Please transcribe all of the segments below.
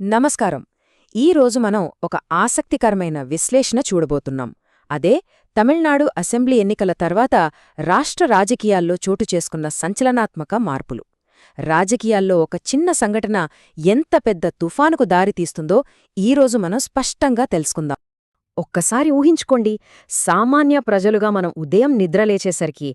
నమస్కారం. ఈరోజు మనం ఒక ఆసక్తికరమైన విశ్లేషణ చూడబోతున్నాం. అదే తమిళనాడు అసెంబ్లీ ఎన్నికల తర్వాత రాష్ట్ర రాజకీయాల్లో చోటు చేసుకున్న సంచలనాత్మక మార్పులు. రాజకీయాల్లో ఒక చిన్న సంఘటన ఎంత పెద్ద తుఫానుకు దారితీస్తుందో ఈరోజు మనం స్పష్టంగా తెలుసుకుందాం. ఒక్కసారి ఊహించుకోండి, సామాన్య ప్రజలుగా మనం ఉదయం నిద్రలేచేసరికి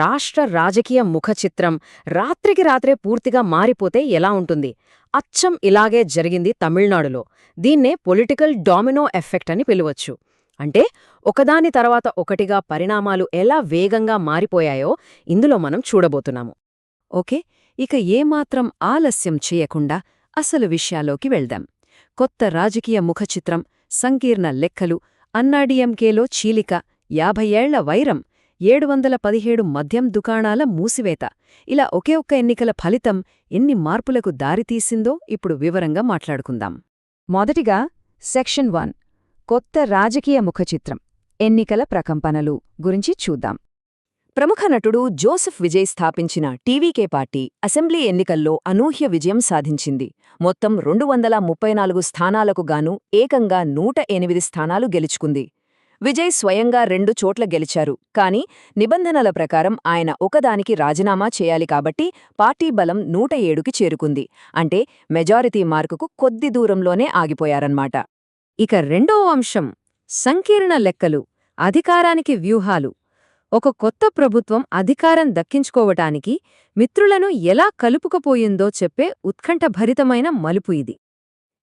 రాష్ట్ర రాజకీయ ముఖచిత్రం రాత్రికి రాత్రే పూర్తిగా మారిపోతే ఎలా ఉంటుంది? అచ్చం ఇలాగే జరిగింది తమిళనాడులో. దీన్నే పొలిటికల్ డామినో ఎఫెక్ట్ అని పిలవచ్చు. అంటే ఒకదాని తర్వాత ఒకటిగా పరిణామాలు ఎలా వేగంగా మారిపోయాయో ఇందులో మనం చూడబోతున్నాము. ఓకే, ఇక ఏమాత్రం ఆలస్యం చేయకుండా అసలు విషయాల్లోకి వెళ్దాం. కొత్త రాజకీయ ముఖచిత్రం, సంకీర్ణ లెక్కలు, అన్నాడీఎంకేలో చీలిక, 50 ఏళ్ల వైరం, 717 మద్యం దుకాణాల మూసివేత, ఇలా ఒకే ఒక్క ఎన్నికల ఫలితం ఎన్ని మార్పులకు దారితీసిందో ఇప్పుడు వివరంగా మాట్లాడుకుందాం. మొదటిగా సెక్షన్ 1, కొత్త రాజకీయ ముఖచిత్రం, ఎన్నికల ప్రకంపనలు గురించి చూద్దాం. ప్రముఖ నటుడు జోసెఫ్ విజయ్ స్థాపించిన టీవీకే పార్టీ అసెంబ్లీ ఎన్నికల్లో అనూహ్య విజయం సాధించింది. మొత్తం 234 స్థానాలకు గాను ఏకంగా 108 స్థానాలు గెలుచుకుంది. విజయ్ స్వయంగా 2 చోట్ల గెలిచారు, కాని నిబంధనల ప్రకారం ఆయన ఒకదానికి రాజీనామా చేయాలి కాబట్టి పార్టీ బలం 107కి చేరుకుంది. అంటే మెజారిటీ మార్కుకు కొద్ది దూరంలోనే ఆగిపోయారన్నమాట. ఇక రెండవ అంశం సంకీర్ణ లెక్కలు, అధికారానికి వ్యూహాలు. ఒక కొత్త ప్రభుత్వం అధికారం దక్కించుకోవటానికి మిత్రులను ఎలా కలుపుకుపోయిందో చెప్పే ఉత్కంఠభరితమైన మలుపు ఇది.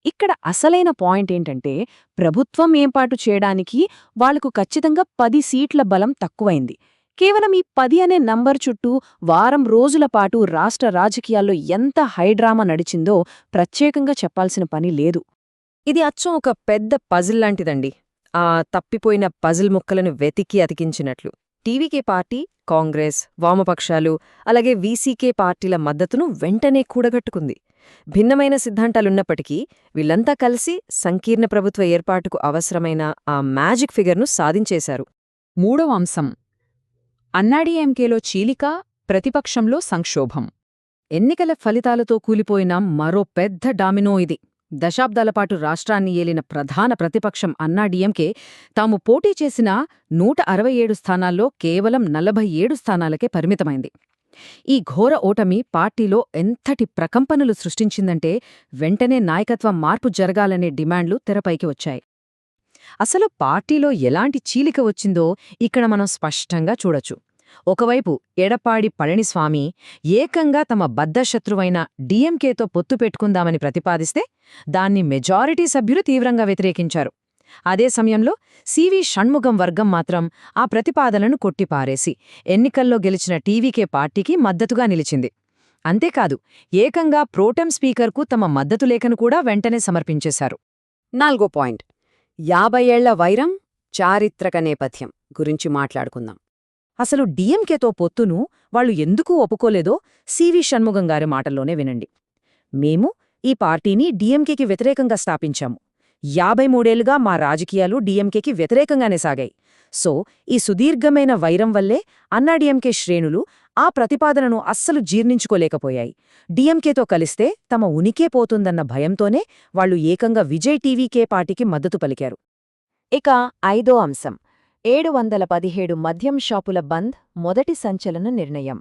ఇక్కడ అసలైన పాయింట్ ఏంటంటే, ప్రభుత్వం ఏర్పాటు చేయడానికి వాళ్లకు ఖచ్చితంగా 10 సీట్ల బలం తక్కువైంది. కేవలం ఈ 10 అనే నంబర్ చుట్టూ వారం రోజుల పాటు రాష్ట్ర రాజకీయాల్లో ఎంత హైడ్రామా నడిచిందో ప్రత్యేకంగా చెప్పాల్సిన పని లేదు. ఇది అచ్చం ఒక పెద్ద పజిల్ లాంటిదండి. ఆ తప్పిపోయిన పజిల్ ముక్కలను వెతికి అతికించినట్లు. టీవీకే పార్టీ, కాంగ్రెస్, వామపక్షాలు, అలాగే వీసీకే పార్టీల మద్దతును వెంటనే కూడగట్టుకుంది. భిన్నమైన సిద్ధాంతాలున్నప్పటికీ వీళ్లంతా కలిసి సంకీర్ణ ప్రభుత్వ ఏర్పాటుకు అవసరమైన ఆ మ్యాజిక్ ఫిగర్ను సాధించేశారు. మూడవ అంశం అన్నాడీఎంకేలో చీలిక, ప్రతిపక్షంలో సంక్షోభం. ఎన్నికల ఫలితాలతో కూలిపోయిన మరో పెద్ద డామినో ఇది. దశాబ్దాలపాటు రాష్ట్రాన్ని ఏలిన ప్రధాన ప్రతిపక్షం అన్నాడీఎంకే తాము పోటీ చేసిన 167 స్థానాల్లో కేవలం 47 స్థానాలకే పరిమితమైంది. ఈ ఘోర ఓటమి పార్టీలో ఎంతటి ప్రకంపనలు సృష్టించిందంటే వెంటనే నాయకత్వ మార్పు జరగాలనే డిమాండ్లు తెరపైకి వచ్చాయి. అసలు పార్టీలో ఎలాంటి చీలిక వచ్చిందో ఇక్కడ మనం స్పష్టంగా చూడొచ్చు. ఒకవైపు ఎడప్పాడి పళనిస్వామి ఏకంగా తమ బద్ధశత్రువైన డీఎంకేతో పొత్తు పెట్టుకుందామని ప్రతిపాదిస్తే దాన్ని మెజారిటీ సభ్యులు తీవ్రంగా వ్యతిరేకించారు. అదే సమయంలో సివి షణ్ముగం వర్గం మాత్రం ఆ ప్రతిపాదనను కొట్టిపారేసి ఎన్నికల్లో గెలిచిన టీవీకే పార్టీకి మద్దతుగా నిలిచింది. అంతేకాదు, ఏకంగా ప్రోటెం స్పీకర్కు తమ మద్దతు లేఖను కూడా వెంటనే సమర్పించేశారు. 4వ పాయింట్ 50 ఏళ్ల వైరం, చారిత్రక నేపథ్యం గురించి మాట్లాడుకుందాం. అసలు డీఎంకేతో పొత్తును వాళ్లు ఎందుకు ఒప్పుకోలేదో సివి షణ్ముగంగారి మాటల్లోనే వినండి. మేము ఈ పార్టీని డీఎంకేకి వ్యతిరేకంగా స్థాపించాము. 53 ఏళ్లుగా మా రాజకీయాలు డీఎంకేకి వ్యతిరేకంగానే సాగాయి. సో ఈ సుదీర్ఘమైన వైరం వల్లే అన్నాడీఎంకే శ్రేణులు ఆ ప్రతిపాదనను అస్సలు జీర్ణించుకోలేకపోయాయి. డీఎంకేతో కలిస్తే తమ ఉనికే పోతుందన్న భయంతోనే వాళ్లు ఏకంగా విజయ్ టీవీకే పార్టీకి మద్దతు పలికారు. ఇక 5వ అంశం 717 మద్యం షాపుల బంద్, మొదటి సంచలన నిర్ణయం.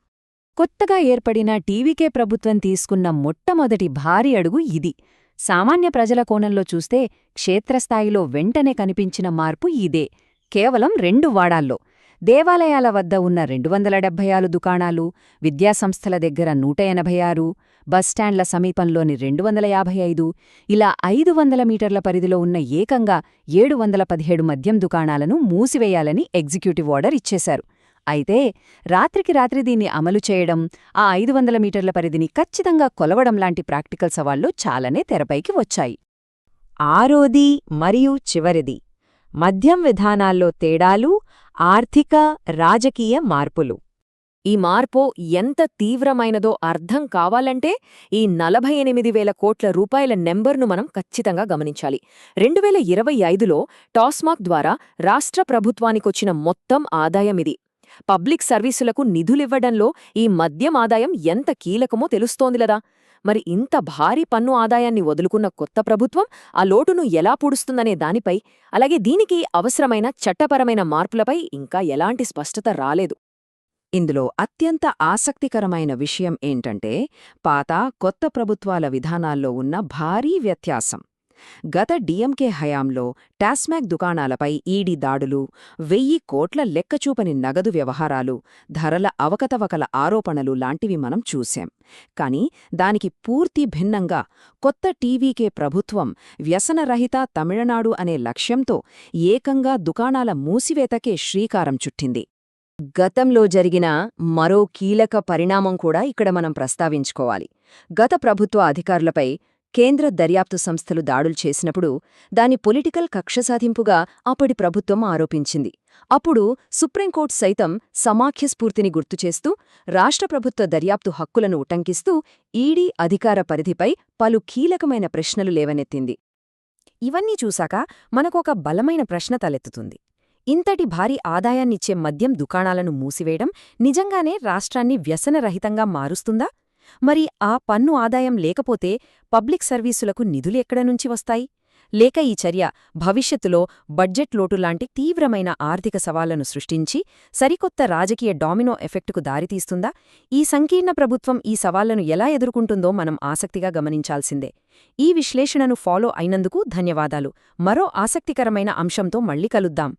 కొత్తగా ఏర్పడిన టీవీకే ప్రభుత్వం తీసుకున్న మొట్టమొదటి భారీ అడుగు ఇది. సామాన్య ప్రజల కోణంలో చూస్తే క్షేత్రస్థాయిలో వెంటనే కనిపించిన మార్పు ఇదే. కేవలం 2 వాడాల్లో దేవాలయాల వద్ద ఉన్న 276 దుకాణాలు, విద్యాసంస్థల దగ్గర 186, బస్టాండ్ల సమీపంలోని 255, ఇలా 500 మీటర్ల పరిధిలో ఉన్న ఏకంగా 717 మద్యం దుకాణాలను మూసివేయాలని ఎగ్జిక్యూటివ్ ఆర్డర్ ఇచ్చేశారు. అయితే రాత్రికి రాత్రి దీన్ని అమలు చేయడం, ఆ 500 మీటర్ల పరిధిని ఖచ్చితంగా కొలవడం లాంటి ప్రాక్టికల్ సవాళ్లు చాలానే తెరపైకి వచ్చాయి. 6వది మరియు చివరిది మద్యం విధానాల్లో తేడాలు, ఆర్థిక, రాజకీయ మార్పులు. ఈ మార్పు ఎంత తీవ్రమైనదో అర్థం కావాలంటే ఈ 48,000 కోట్ల రూపాయల నెంబర్ను మనం ఖచ్చితంగా గమనించాలి. 2025లో టాస్మాక్ ద్వారా రాష్ట్ర ప్రభుత్వానికొచ్చిన మొత్తం ఆదాయమిది. పబ్లిక్ సర్వీసులకు నిధులివ్వడంలో ఈ మద్యం ఆదాయం ఎంత కీలకమో తెలుస్తోందిలదా. మరి ఇంత భారీ పన్ను ఆదాయాన్ని వదులుకున్న కొత్త ప్రభుత్వం ఆ లోటును ఎలా పూడుస్తుందనే దానిపై, అలాగే దీనికి అవసరమైన చట్టపరమైన మార్పులపై ఇంకా ఎలాంటి స్పష్టత రాలేదు. ఇందులో అత్యంత ఆసక్తికరమైన విషయం ఏంటంటే పాత కొత్త ప్రభుత్వాల విధానాల్లో ఉన్న భారీ వ్యత్యాసం. గత డీఎంకే హయాంలో టాస్మాక్ దుకాణాలపై ఈడీ దాడులు, 1000 కోట్ల లెక్కచూపని నగదు వ్యవహారాలు, ధరల అవకతవకల ఆరోపణలు లాంటివి మనం చూశాం. కాని దానికి పూర్తి భిన్నంగా కొత్త టీవీకే ప్రభుత్వం వ్యసనరహిత తమిళనాడు అనే లక్ష్యంతో ఏకంగా దుకాణాల మూసివేతకే శ్రీకారం చుట్టింది. గతంలో జరిగిన మరో కీలక పరిణామం కూడా ఇక్కడ మనం ప్రస్తావించుకోవాలి. గత ప్రభుత్వ అధికారులపై కేంద్ర దర్యాప్తు సంస్థలు దాడులు చేసినప్పుడు దాని పొలిటికల్ కక్షసాధింపుగా అప్పటి ప్రభుత్వం ఆరోపించింది. అప్పుడు సుప్రీంకోర్టు సైతం సమాఖ్యస్ఫూర్తిని గుర్తుచేస్తూ రాష్ట్ర ప్రభుత్వ దర్యాప్తు హక్కులను ఉటంకిస్తూ ఈడీ అధికార పరిధిపై పలు కీలకమైన ప్రశ్నలు లేవనెత్తింది. ఇవన్నీ చూశాక మనకొక బలమైన ప్రశ్న తలెత్తుతుంది. ఇంతటి భారీ ఆదాయాన్నిచ్చే మద్యం దుకాణాలను మూసివేయడం నిజంగానే రాష్ట్రాన్ని వ్యసనరహితంగా మారుస్తుందా? మరి ఆ పన్ను ఆదాయం లేకపోతే పబ్లిక్ సర్వీసులకు నిధులెక్కడ నుంచి వస్తాయి? లేక ఈ చర్య భవిష్యత్తులో బడ్జెట్ లోటులాంటి తీవ్రమైన ఆర్థిక సవాళ్లను సృష్టించి సరికొత్త రాజకీయ డామినో ఎఫెక్టుకు దారితీస్తుందా? ఈ సంకీర్ణ ప్రభుత్వం ఈ సవాళ్లను ఎలా ఎదుర్కొంటుందో మనం ఆసక్తిగా గమనించాల్సిందే. ఈ విశ్లేషణను ఫాలో అయినందుకు ధన్యవాదాలు. మరో ఆసక్తికరమైన అంశంతో మళ్ళీ కలుద్దాం.